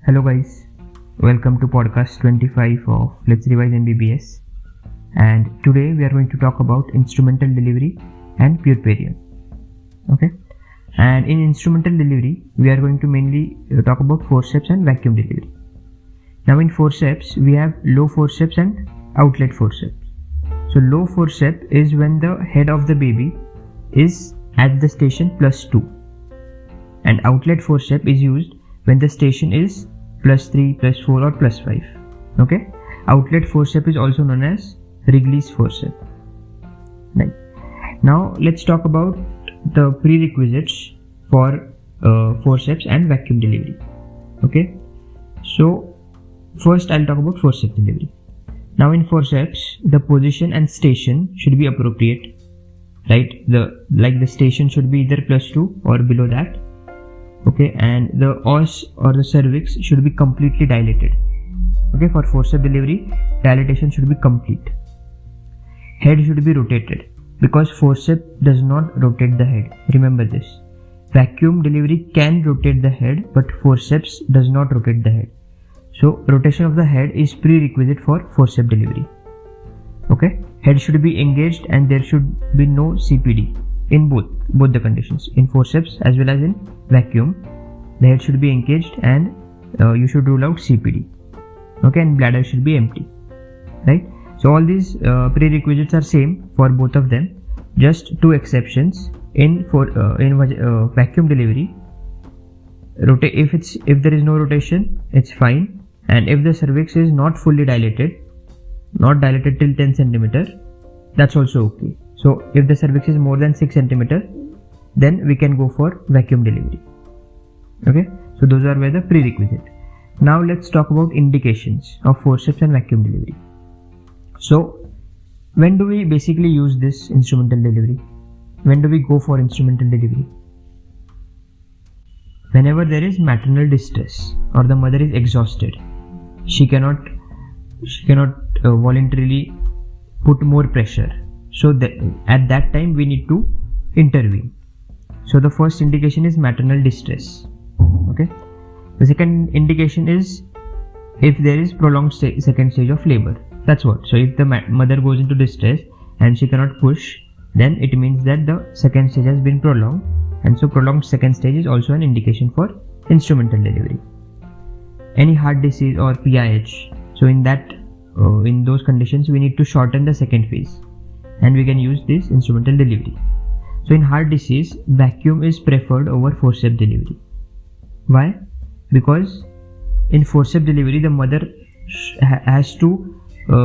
Hello guys, welcome to podcast 25 of Let's Revise MBBS, and today we are going to talk about instrumental delivery and Purparian. Okay, and in instrumental delivery we are going to mainly talk about forceps and vacuum delivery. Now in forceps we have low forceps and outlet forceps. So low forceps is when the head of the baby is at the station +2, and outlet forceps is used when the station is +3, +4 or +5. Okay, outlet forceps is also known as Wrigley's forceps. Right. Now let's talk about the prerequisites for forceps and vacuum delivery. Okay, so first I'll talk about forceps delivery. Now in forceps, the position and station should be appropriate, right? The station should be either +2 or below that. Okay, and the os or the cervix should be completely dilated. Okay, for forceps delivery, dilatation should be complete. Head should be rotated because forceps does not rotate the head. Remember this. Vacuum delivery can rotate the head, but forceps does not rotate the head. So rotation of the head is prerequisite for forceps delivery. Okay, head should be engaged and there should be no CPD in both the conditions, in forceps as well as in vacuum. The head should be engaged and you should rule out CPD. Okay, and bladder should be empty, right? So all these prerequisites are same for both of them, just two exceptions. In vacuum delivery, if there is no rotation, it's fine, and if the cervix is not fully dilated, not dilated till 10 cm, that's also okay. So if the cervix is more than 6 cm, then we can go for vacuum delivery. Okay, so those are the prerequisites. Now let's talk about indications of forceps and vacuum delivery. So when do we basically use this instrumental delivery? When do we go for instrumental delivery? Whenever there is maternal distress or the mother is exhausted, she cannot voluntarily put more pressure. So at that time we need to intervene. So the first indication is maternal distress. Okay. The second indication is if there is prolonged second stage of labor. That's what. So if the mother goes into distress and she cannot push, then it means that the second stage has been prolonged, and so prolonged second stage is also an indication for instrumental delivery. Any heart disease or PIH. So in those conditions we need to shorten the second phase, and we can use this instrumental delivery. So in heart disease, vacuum is preferred over forceps delivery. Why? Because in forceps delivery the mother has to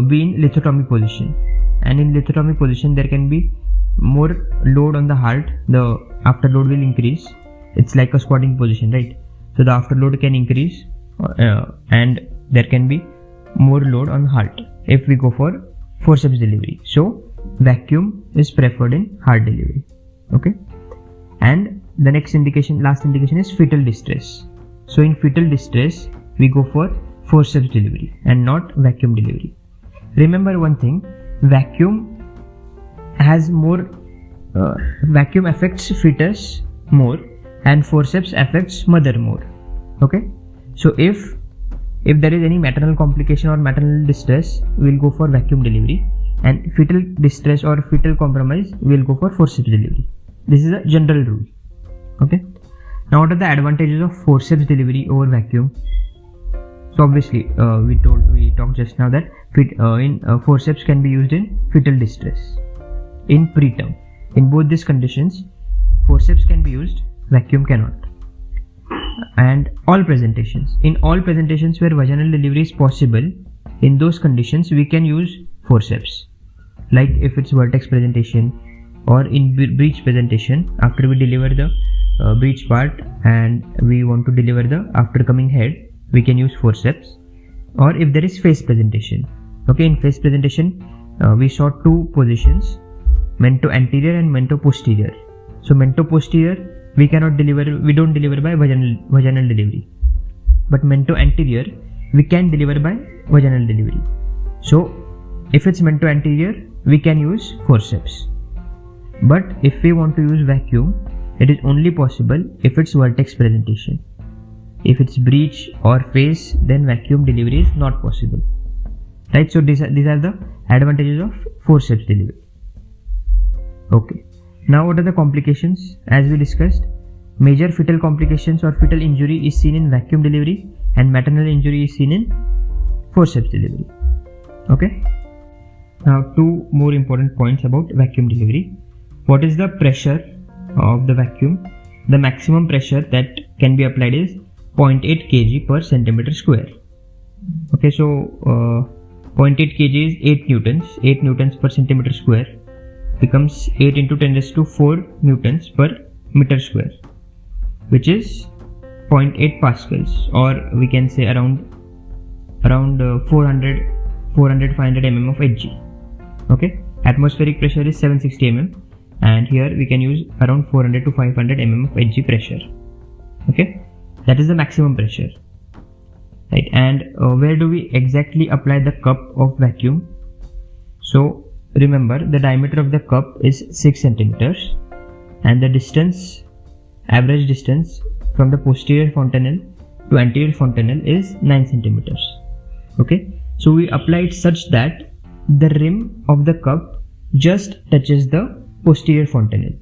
be in lithotomy position, and in lithotomy position there can be more load on the heart. The afterload will increase. It's like a squatting position, right? So the afterload can increase and there can be more load on heart if we go for forceps delivery. So vacuum is preferred in heart delivery. Okay, and the last indication is fetal distress. So in fetal distress we go for forceps delivery and not vacuum delivery. Remember one thing, vacuum affects fetus more and forceps affects mother more. Okay, so if there is any maternal complication or maternal distress, we will go for vacuum delivery, and fetal distress or fetal compromise we will go for forceps delivery. This is a general rule. Okay, now what are the advantages of forceps delivery over vacuum? So obviously we talked just now that forceps can be used in fetal distress, in preterm. In both these conditions forceps can be used, vacuum cannot. And all presentations, in all presentations where vaginal delivery is possible, in those conditions we can use forceps, like if it's vertex presentation or in breech presentation. After we deliver the breech part and we want to deliver the aftercoming head, we can use forceps. Or if there is face presentation. Okay, in face presentation we saw two positions, mento anterior and mento posterior. So mento posterior we don't deliver by vaginal delivery, but mento anterior we can deliver by vaginal delivery. So if it's mento anterior we can use forceps, but if we want to use vacuum, it is only possible if it's vertex presentation. if it's breech or face, then vacuum delivery is not possible. Right, so these are the advantages of forceps delivery. Okay, now what are the complications? As we discussed, major fetal complications or fetal injury is seen in vacuum delivery, and maternal injury is seen in forceps delivery. Okay, now two more important points about vacuum delivery. What is the pressure of the vacuum? The maximum pressure that can be applied is 0.8 kg per centimeter square. Okay, so 0.8 kg is 8 newtons. 8 newtons per centimeter square becomes 8 into 10 raised to 4 newtons per meter square, which is 0.8 pascals, or we can say around 400 500 mm of Hg. Okay, atmospheric pressure is 760 mm, and here we can use around 400 to 500 mm of Hg pressure. Okay, that is the maximum pressure, right? And where do we exactly apply the cup of vacuum? So remember, the diameter of the cup is 6 centimeters, and the distance, average distance from the posterior fontanelle to anterior fontanelle is 9 centimeters. Okay, so we apply it such that the rim of the cup just touches the posterior fontanelle,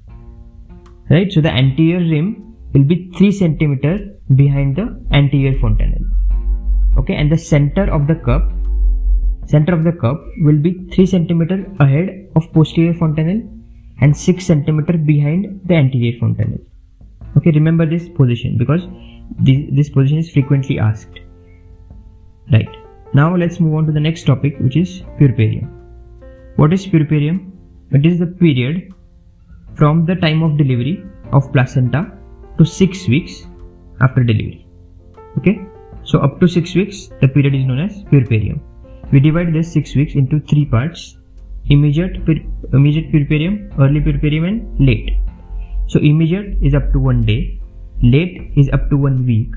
right? So the anterior rim will be 3 centimeters behind the anterior fontanelle. Okay, and the center of the cup will be 3 centimeters ahead of posterior fontanelle and 6 centimeters behind the anterior fontanelle. Okay, remember this position because this position is frequently asked. Right, now let's move on to the next topic, which is puerperium. What is puerperium? It is the period from the time of delivery of placenta to 6 weeks after delivery. Okay, so up to 6 weeks the period is known as puerperium. We divide this 6 weeks into 3 parts: immediate puerperium, early puerperium, and late. So immediate is up to 1 day, late is up to 1 week,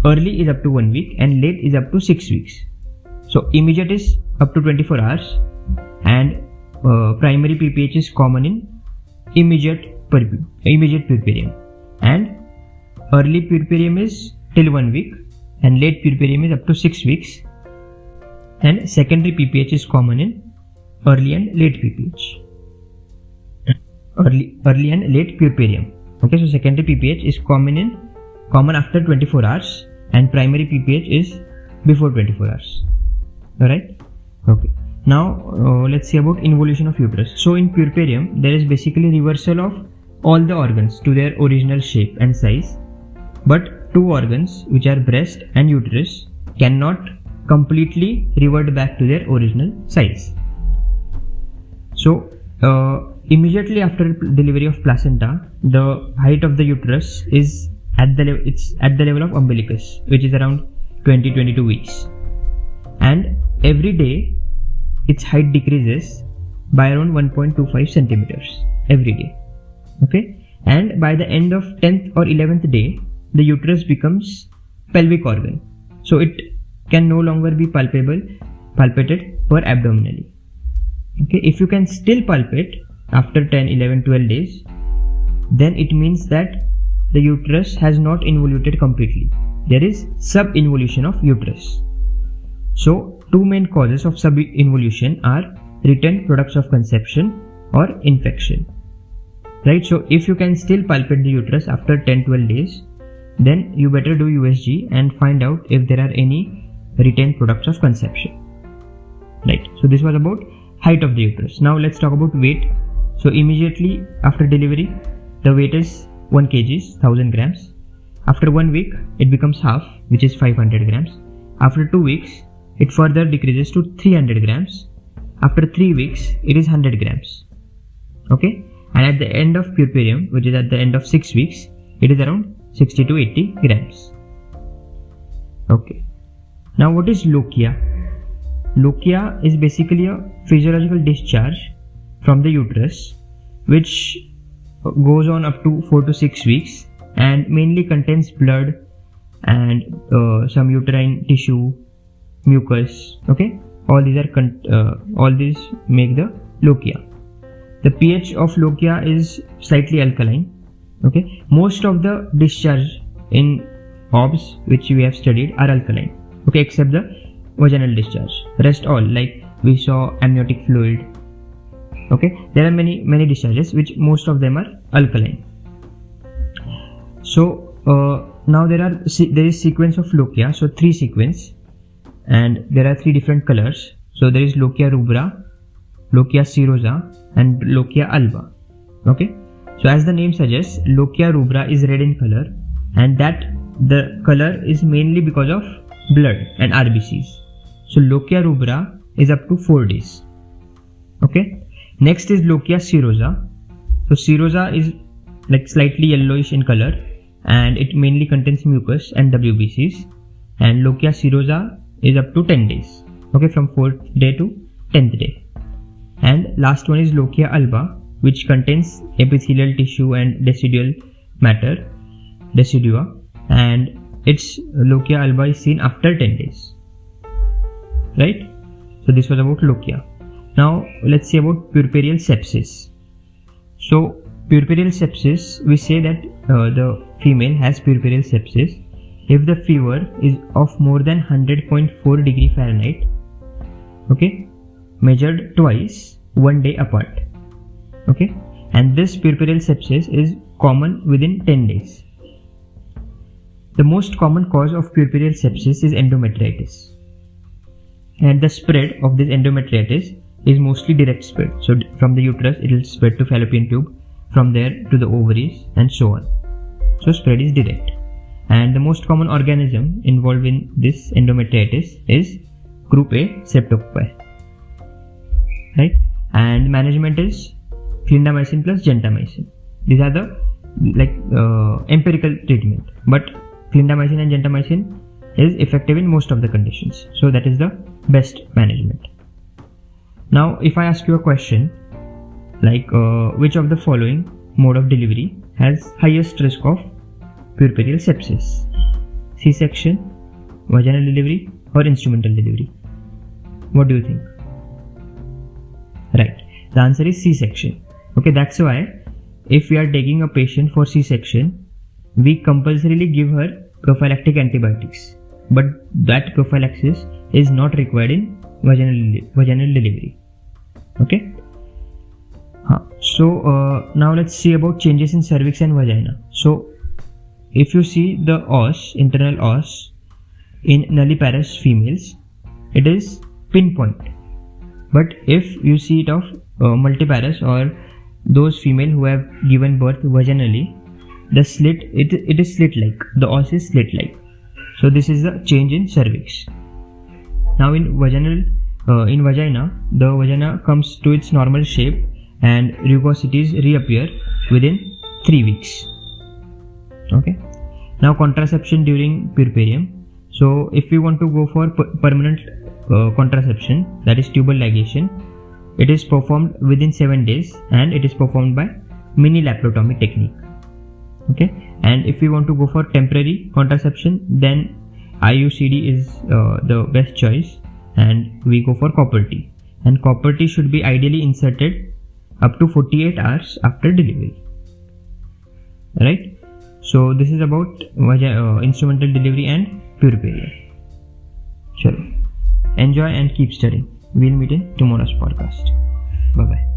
early is up to 1 week, and late is up to 6 weeks. So immediate is up to 24 hours, and primary PPH is common in immediate puerperium, and early puerperium is till 1 week, and late puerperium is up to 6 weeks, and secondary PPH is common in early and late PPH. Early and late puerperium. Okay, so secondary PPH is common after 24 hours, and primary PPH is before 24 hours. Alright? Okay. Now let's see about involution of uterus. So in puerperium there is basically reversal of all the organs to their original shape and size, but two organs, which are breast and uterus, cannot completely revert back to their original size. So immediately after delivery of placenta, the height of the uterus is at the level of umbilicus, which is around 20-22 weeks, and every day its height decreases by around 1.25 centimeters every day. Okay, and by the end of 10th or 11th day, the uterus becomes pelvic organ, so it can no longer be palpated per abdominally. Okay, if you can still palpate after 10, 11, 12 days, then it means that the uterus has not involuted completely. There is subinvolution of uterus. So two main causes of subinvolution are retained products of conception or infection. Right, so if you can still palpate the uterus after 10-12 days, then you better do USG and find out if there are any retained products of conception. Right, so this was about height of the uterus. Now let's talk about weight. So immediately after delivery, the weight is 1 kg, 1000 grams. After 1 week, it becomes half, which is 500 grams. After 2 weeks, it further decreases to 300 grams. After 3 weeks, it is 100 grams. Okay, and at the end of puerperium, which is at the end of 6 weeks, it is around 60 to 80 grams. Okay, now what is lochia? Lochia is basically a physiological discharge from the uterus, which goes on up to 4 to 6 weeks and mainly contains blood and some uterine tissue, mucus. Okay, all these make the lochia. The pH of lochia is slightly alkaline. Okay, most of the discharge OBS which we have studied are alkaline, okay, except the vaginal discharge. Rest all, like we saw amniotic fluid, okay, there are many discharges which most of them are alkaline. So now there is sequence of lochia, so 3 sequence, and there are 3 different colors. So there is lochia rubra, lochia serosa, and lochia alba. Okay, so as the name suggests, lochia rubra is red in color, and that the color is mainly because of blood and RBCs. So lochia rubra is up to 4 days. Okay, next is lochia serosa. So serosa is like slightly yellowish in color, and it mainly contains mucus and WBCs, and lochia serosa is up to 10 days, okay, from 4th day to 10th day. And last one is lochia alba, which contains epithelial tissue and decidual matter, decidua, and its lochia alba is seen after 10 days, right? So this was about lochia. Now let's see about puerperial sepsis. So puerperial sepsis, we say that the female has puerperial sepsis if the fever is of more than 100.4 degree Fahrenheit, okay, measured twice, 1 day apart, okay, and this puerperial sepsis is common within 10 days. The most common cause of puerperial sepsis is endometritis, and the spread of this endometritis is mostly direct spread. So from the uterus it will spread to fallopian tube, from there to the ovaries, and so on. So spread is direct, and the most common organism involved in this endometritis is group A, Streptococci, right? And management is clindamycin plus gentamicin. These are the empirical treatment, but clindamycin and gentamicin is effective in most of the conditions, so that is the best management. Now if I ask you a question like which of the following mode of delivery has highest risk of puerperial sepsis? C-section, vaginal delivery, or instrumental delivery? What do you think? Right, the answer is C-section. Okay, that's why if we are taking a patient for C-section, we compulsorily give her prophylactic antibiotics, but that prophylaxis is not required in vaginal delivery. Okay. So now let's see about changes in cervix and vagina. So if you see the os, internal os in nulliparous females, it is pinpoint, but if you see it of multiparous or those female who have given birth vaginally, the slit, it is slit like, the os is slit like. So this is the change in cervix. Now in vagina, the vagina comes to its normal shape and rugosities reappear within 3 weeks. Okay. Now contraception during puerperium. So if we want to go for permanent contraception, that is tubal ligation, it is performed within 7 days and it is performed by mini laparotomy technique. Okay. And if we want to go for temporary contraception, then IUCD is the best choice, and we go for copper T, and copper T should be ideally inserted up to 48 hours after delivery, right? So this is about instrumental delivery and puerperia. Chalo, enjoy and keep studying. We'll meet in tomorrow's podcast. Bye bye.